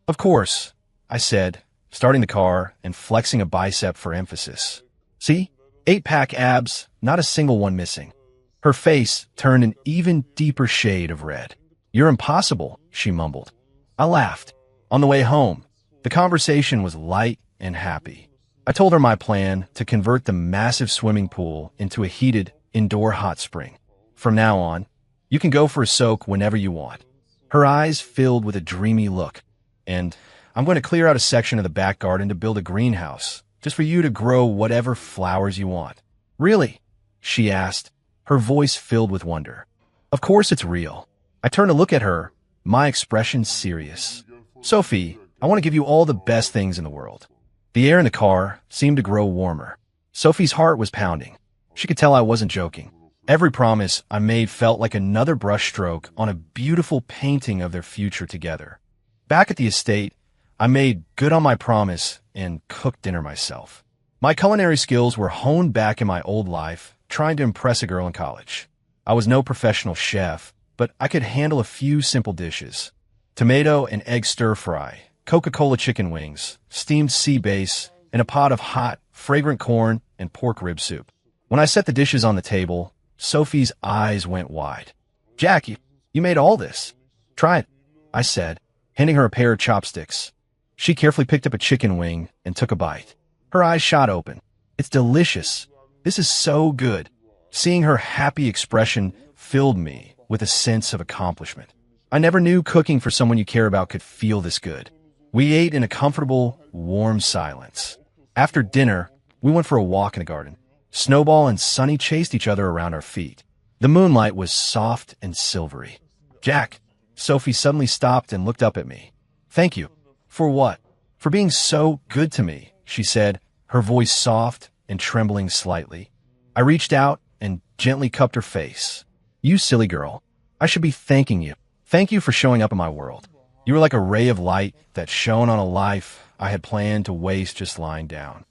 Of course, I said, starting the car and flexing a bicep for emphasis. See? 8-pack abs, not a single one missing. Her face turned an even deeper shade of red. You're impossible, she mumbled. I laughed. On the way home, the conversation was light and happy. I told her my plan to convert the massive swimming pool into a heated, indoor hot spring. From now on, you can go for a soak whenever you want. Her eyes filled with a dreamy look. And I'm going to clear out a section of the back garden to build a greenhouse, just for you to grow whatever flowers you want. Really? She asked, her voice filled with wonder. Of course it's real. I turned to look at her, my expression serious. Sophie, I want to give you all the best things in the world. The air in the car seemed to grow warmer. Sophie's heart was pounding. She could tell I wasn't joking. Every promise I made felt like another brushstroke on a beautiful painting of their future together. Back at the estate, I made good on my promise and cooked dinner myself. My culinary skills were honed back in my old life, trying to impress a girl in college. I was no professional chef, but I could handle a few simple dishes. Tomato and egg stir-fry, Coca-Cola chicken wings, steamed sea bass, and a pot of hot, fragrant corn and pork rib soup. When I set the dishes on the table, Sophie's eyes went wide. Jack, you made all this. Try it, I said, handing her a pair of chopsticks. She carefully picked up a chicken wing and took a bite. Her eyes shot open. It's delicious. This is so good. Seeing her happy expression filled me with a sense of accomplishment. I never knew cooking for someone you care about could feel this good. We ate in a comfortable, warm silence. After dinner, we went for a walk in the garden. Snowball and Sunny chased each other around our feet. The moonlight was soft and silvery. Jack, Sophie suddenly stopped and looked up at me. Thank you. For what? For being so good to me, she said, her voice soft and trembling slightly. I reached out and gently cupped her face. You silly girl. I should be thanking you. Thank you for showing up in my world. You were like a ray of light that shone on a life I had planned to waste just lying down.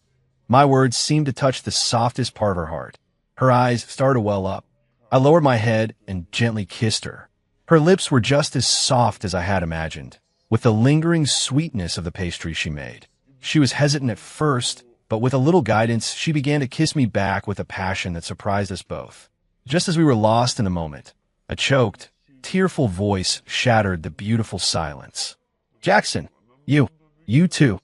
My words seemed to touch the softest part of her heart. Her eyes started to well up. I lowered my head and gently kissed her. Her lips were just as soft as I had imagined, with the lingering sweetness of the pastry she made. She was hesitant at first, but with a little guidance, she began to kiss me back with a passion that surprised us both. Just as we were lost in the moment, a choked, tearful voice shattered the beautiful silence. Jackson, you too.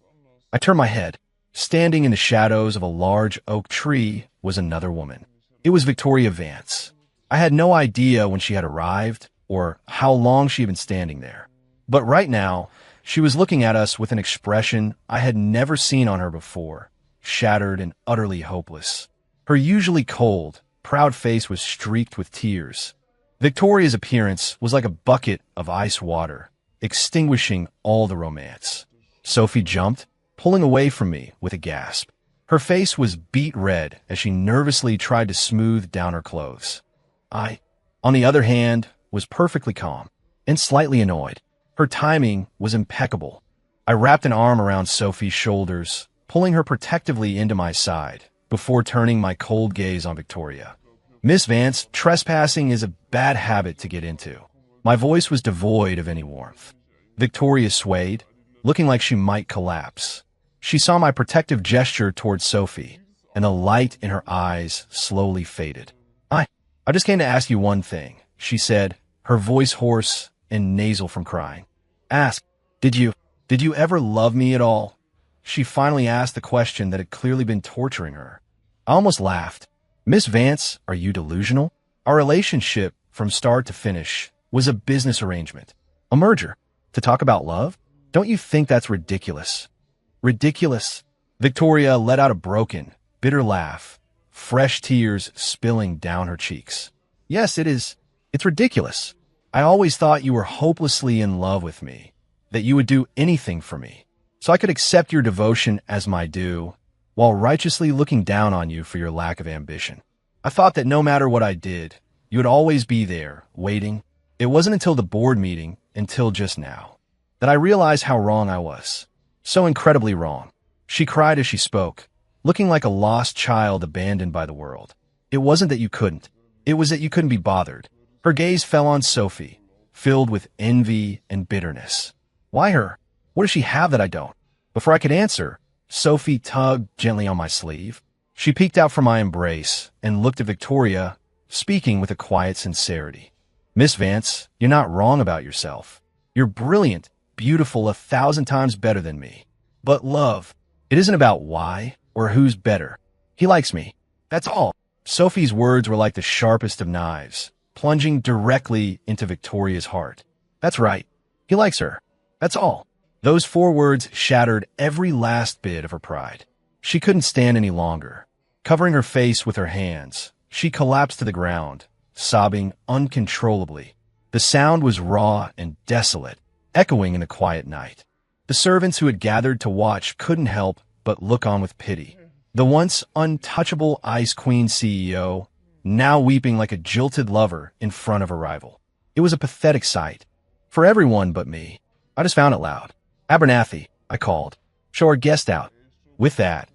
I turned my head. Standing in the shadows of a large oak tree was another woman. It was Victoria Vance. I had no idea when she had arrived or how long she had been standing there. But right now, she was looking at us with an expression I had never seen on her before, shattered and utterly hopeless. Her usually cold, proud face was streaked with tears. Victoria's appearance was like a bucket of ice water, extinguishing all the romance. Sophie jumped, pulling away from me with a gasp. Her face was beet red as she nervously tried to smooth down her clothes. I, on the other hand, was perfectly calm and slightly annoyed. Her timing was impeccable. I wrapped an arm around Sophie's shoulders, pulling her protectively into my side, before turning my cold gaze on Victoria. Miss Vance, trespassing is a bad habit to get into. My voice was devoid of any warmth. Victoria swayed, looking like she might collapse. She saw my protective gesture towards Sophie, and the light in her eyes slowly faded. I just came to ask you one thing, she said, her voice hoarse and nasal from crying. Ask, did you ever love me at all? She finally asked the question that had clearly been torturing her. I almost laughed. Miss Vance, are you delusional? Our relationship, from start to finish, was a business arrangement. A merger. To talk about love? Don't you think that's ridiculous? Ridiculous? Victoria let out a broken, bitter laugh, fresh tears spilling down her cheeks. Yes, it is. It's ridiculous. I always thought you were hopelessly in love with me, that you would do anything for me, so I could accept your devotion as my due, while righteously looking down on you for your lack of ambition. I thought that no matter what I did, you would always be there, waiting. It wasn't until the board meeting, until just now, that I realized how wrong I was. So incredibly wrong. She cried as she spoke, looking like a lost child abandoned by the world. It wasn't that you couldn't. It was that you couldn't be bothered. Her gaze fell on Sophie, filled with envy and bitterness. Why her? What does she have that I don't? Before I could answer, Sophie tugged gently on my sleeve. She peeked out from my embrace and looked at Victoria, speaking with a quiet sincerity. Miss Vance, you're not wrong about yourself. You're brilliant, beautiful, 1,000 times better than me. But love, it isn't about why or who's better. He likes me. That's all. Sophie's words were like the sharpest of knives, plunging directly into Victoria's heart. That's right. He likes her. That's all. Those 4 words shattered every last bit of her pride. She couldn't stand any longer. Covering her face with her hands, she collapsed to the ground, sobbing uncontrollably. The sound was raw and desolate, echoing in the quiet night. The servants who had gathered to watch couldn't help but look on with pity. The once untouchable Ice Queen CEO, now weeping like a jilted lover in front of a rival. It was a pathetic sight. For everyone but me. I just found it loud. Abernathy, I called. Show our guest out. With that,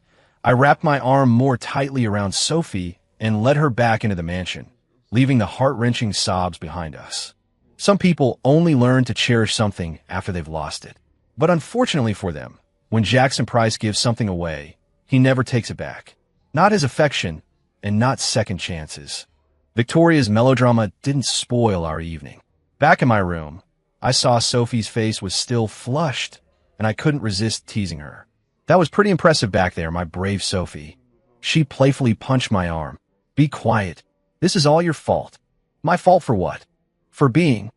I wrapped my arm more tightly around Sophie and led her back into the mansion, leaving the heart-wrenching sobs behind us. Some people only learn to cherish something after they've lost it. But unfortunately for them, when Jackson Price gives something away, he never takes it back. Not his affection, and not second chances. Victoria's melodrama didn't spoil our evening. Back in my room, I saw Sophie's face was still flushed, and I couldn't resist teasing her. That was pretty impressive back there, my brave Sophie. She playfully punched my arm. Be quiet. This is all your fault. My fault for what? For being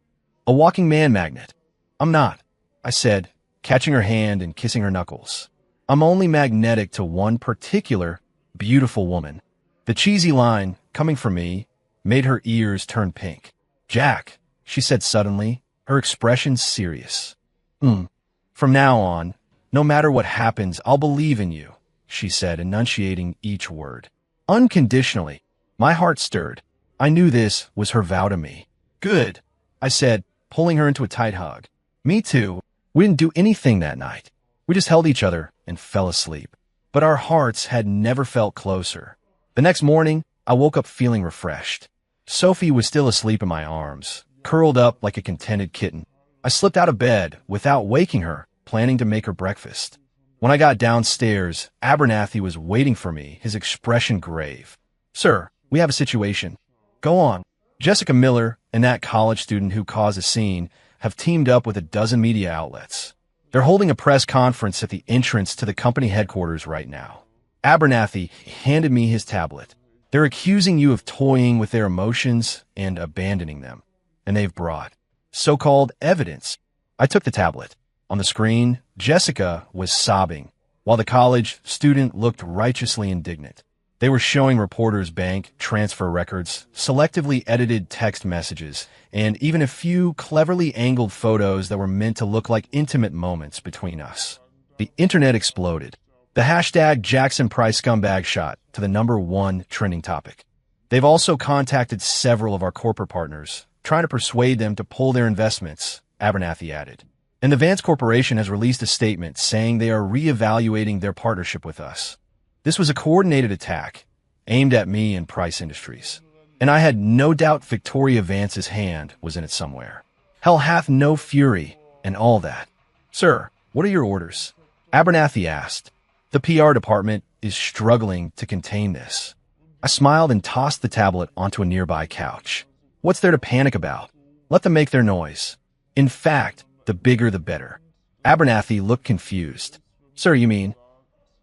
a walking man magnet. I'm not, I said, catching her hand and kissing her knuckles. I'm only magnetic to one particular, beautiful woman. The cheesy line, coming from me, made her ears turn pink. Jack, she said suddenly, her expression serious. From now on, no matter what happens, I'll believe in you, she said, enunciating each word. Unconditionally. My heart stirred. I knew this was her vow to me. Good, I said, pulling her into a tight hug. Me too. We didn't do anything that night. We just held each other and fell asleep. But our hearts had never felt closer. The next morning, I woke up feeling refreshed. Sophie was still asleep in my arms, curled up like a contented kitten. I slipped out of bed without waking her, planning to make her breakfast. When I got downstairs, Abernathy was waiting for me, his expression grave. Sir, we have a situation. Go on. Jessica Miller and that college student who caused a scene have teamed up with a dozen media outlets. They're holding a press conference at the entrance to the company headquarters right now. Abernathy handed me his tablet. They're accusing you of toying with their emotions and abandoning them. And they've brought so-called evidence. I took the tablet. On the screen, Jessica was sobbing, while the college student looked righteously indignant. They were showing reporters' bank transfer records, selectively edited text messages, and even a few cleverly angled photos that were meant to look like intimate moments between us. The internet exploded. The hashtag Jackson Price scumbag shot to the #1 trending topic. They've also contacted several of our corporate partners, trying to persuade them to pull their investments, Abernathy added. And the Vance Corporation has released a statement saying they are reevaluating their partnership with us. This was a coordinated attack, aimed at me and Price Industries. And I had no doubt Victoria Vance's hand was in it somewhere. Hell hath no fury, and all that. Sir, what are your orders? Abernathy asked. The PR department is struggling to contain this. I smiled and tossed the tablet onto a nearby couch. What's there to panic about? Let them make their noise. In fact, the bigger the better. Abernathy looked confused. Sir, you mean?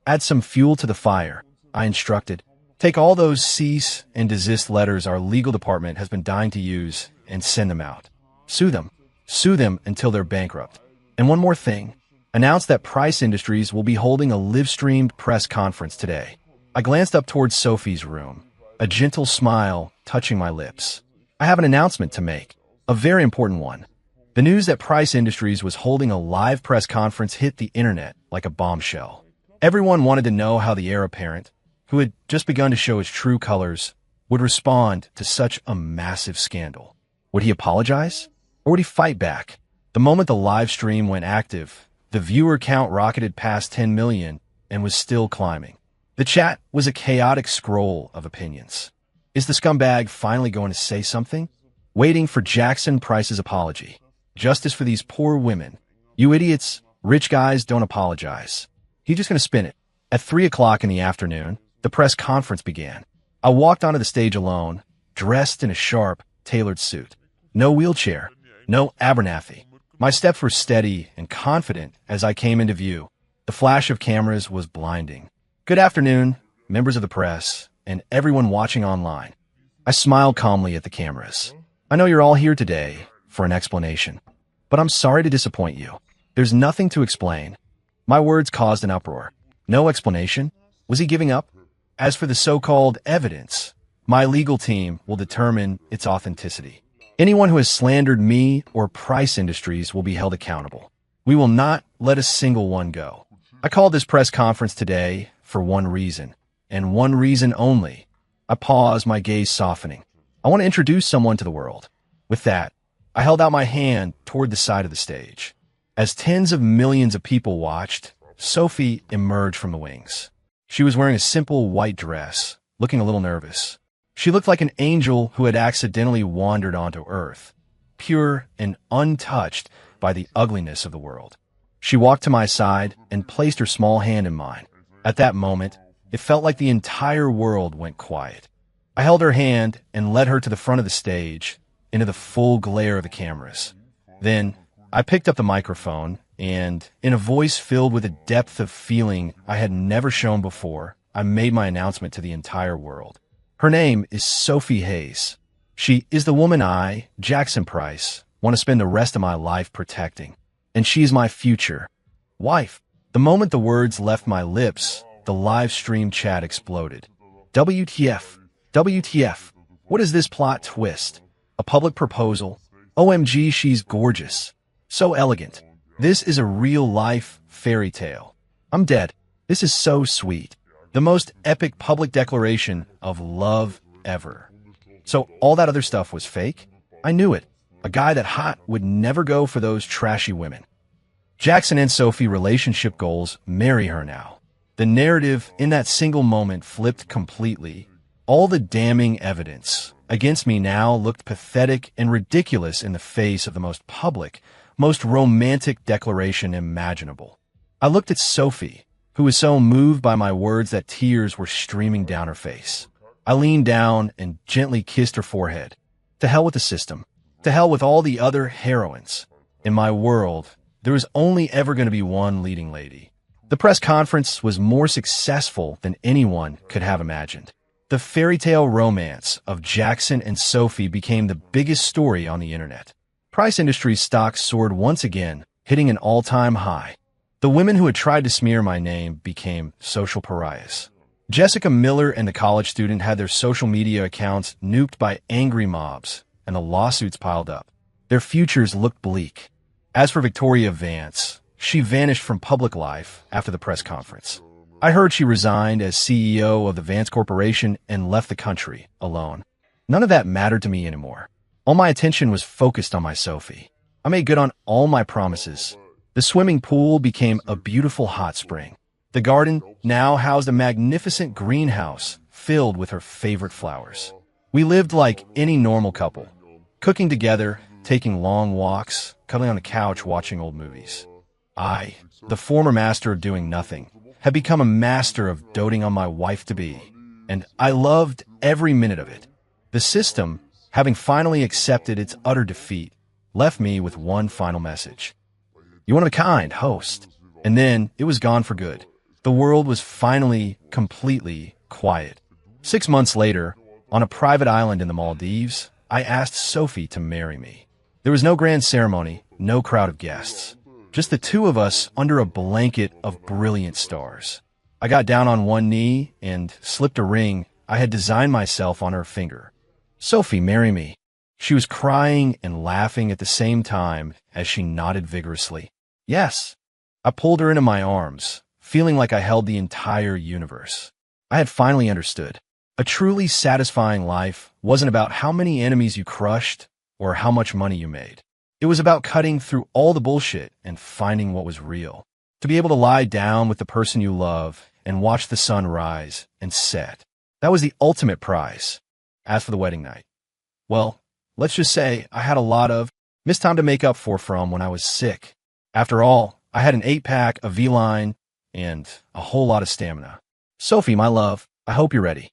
Add some fuel to the fire, I instructed. Take all those cease and desist letters our legal department has been dying to use and send them out. Sue them. Sue them until they're bankrupt. And one more thing. Announce that Price Industries will be holding a live-streamed press conference today. I glanced up towards Sophie's room, a gentle smile touching my lips. I have an announcement to make, a very important one. The news that Price Industries was holding a live press conference hit the internet like a bombshell. Everyone wanted to know how the heir apparent, who had just begun to show his true colors, would respond to such a massive scandal. Would he apologize? Or would he fight back? The moment the live stream went active, the viewer count rocketed past 10 million and was still climbing. The chat was a chaotic scroll of opinions. Is the scumbag finally going to say something? Waiting for Jackson Price's apology. Justice for these poor women. You idiots, rich guys don't apologize. He's just going to spin it. At 3 o'clock in the afternoon, the press conference began. I walked onto the stage alone, dressed in a sharp, tailored suit. No wheelchair, no Abernathy. My steps were steady and confident as I came into view. The flash of cameras was blinding. Good afternoon, members of the press, and everyone watching online. I smiled calmly at the cameras. I know you're all here today for an explanation, but I'm sorry to disappoint you. There's nothing to explain. My words caused an uproar. No explanation? Was he giving up? As for the so-called evidence, my legal team will determine its authenticity. Anyone who has slandered me or Price Industries will be held accountable. We will not let a single one go. I called this press conference today for one reason, and one reason only. I paused, my gaze softening. I want to introduce someone to the world. With that, I held out my hand toward the side of the stage. As tens of millions of people watched, Sophie emerged from the wings. She was wearing a simple white dress, looking a little nervous. She looked like an angel who had accidentally wandered onto Earth, pure and untouched by the ugliness of the world. She walked to my side and placed her small hand in mine. At that moment, it felt like the entire world went quiet. I held her hand and led her to the front of the stage, into the full glare of the cameras. Then, I picked up the microphone, and, in a voice filled with a depth of feeling I had never shown before, I made my announcement to the entire world. Her name is Sophie Hayes. She is the woman I, Jackson Price, want to spend the rest of my life protecting. And she is my future wife. The moment the words left my lips, the live stream chat exploded. WTF? WTF? What is this plot twist? A public proposal? OMG, she's gorgeous. So elegant. This is a real-life fairy tale. I'm dead. This is so sweet. The most epic public declaration of love ever. So all that other stuff was fake? I knew it. A guy that hot would never go for those trashy women. Jackson and Sophie relationship goals marry her now. The narrative in that single moment flipped completely. All the damning evidence against me now looked pathetic and ridiculous in the face of the most public, most romantic declaration imaginable. I looked at Sophie, who was so moved by my words that tears were streaming down her face. I leaned down and gently kissed her forehead. To hell with the system. To hell with all the other heroines. In my world, there was only ever going to be one leading lady. The press conference was more successful than anyone could have imagined. The fairy tale romance of Jackson and Sophie became the biggest story on the internet. Price Industries stock soared once again, hitting an all-time high. The women who had tried to smear my name became social pariahs. Jessica Miller and the college student had their social media accounts nuked by angry mobs, and the lawsuits piled up. Their futures looked bleak. As for Victoria Vance, she vanished from public life after the press conference. I heard she resigned as CEO of the Vance Corporation and left the country alone. None of that mattered to me anymore. All my attention was focused on my Sophie. I made good on all my promises. The swimming pool became a beautiful hot spring. The garden now housed a magnificent greenhouse filled with her favorite flowers. We lived like any normal couple, cooking together, taking long walks, cuddling on the couch watching old movies. I, the former master of doing nothing, had become a master of doting on my wife-to-be, and I loved every minute of it. The system, having finally accepted its utter defeat, left me with one final message. "You one of a kind, host." And then it was gone for good. The world was finally completely quiet. 6 months later, on a private island in the Maldives, I asked Sophie to marry me. There was no grand ceremony, no crowd of guests. Just the two of us under a blanket of brilliant stars. I got down on one knee and slipped a ring I had designed myself on her finger. "Sophie, marry me." She was crying and laughing at the same time as she nodded vigorously. "Yes." I pulled her into my arms, feeling like I held the entire universe. I had finally understood. A truly satisfying life wasn't about how many enemies you crushed or how much money you made. It was about cutting through all the bullshit and finding what was real. To be able to lie down with the person you love and watch the sun rise and set. That was the ultimate prize. As for the wedding night, well, let's just say I had a lot of missed time to make up for from when I was sick. After all, I had an 8-pack, a V-line, and a whole lot of stamina. Sophie, my love, I hope you're ready.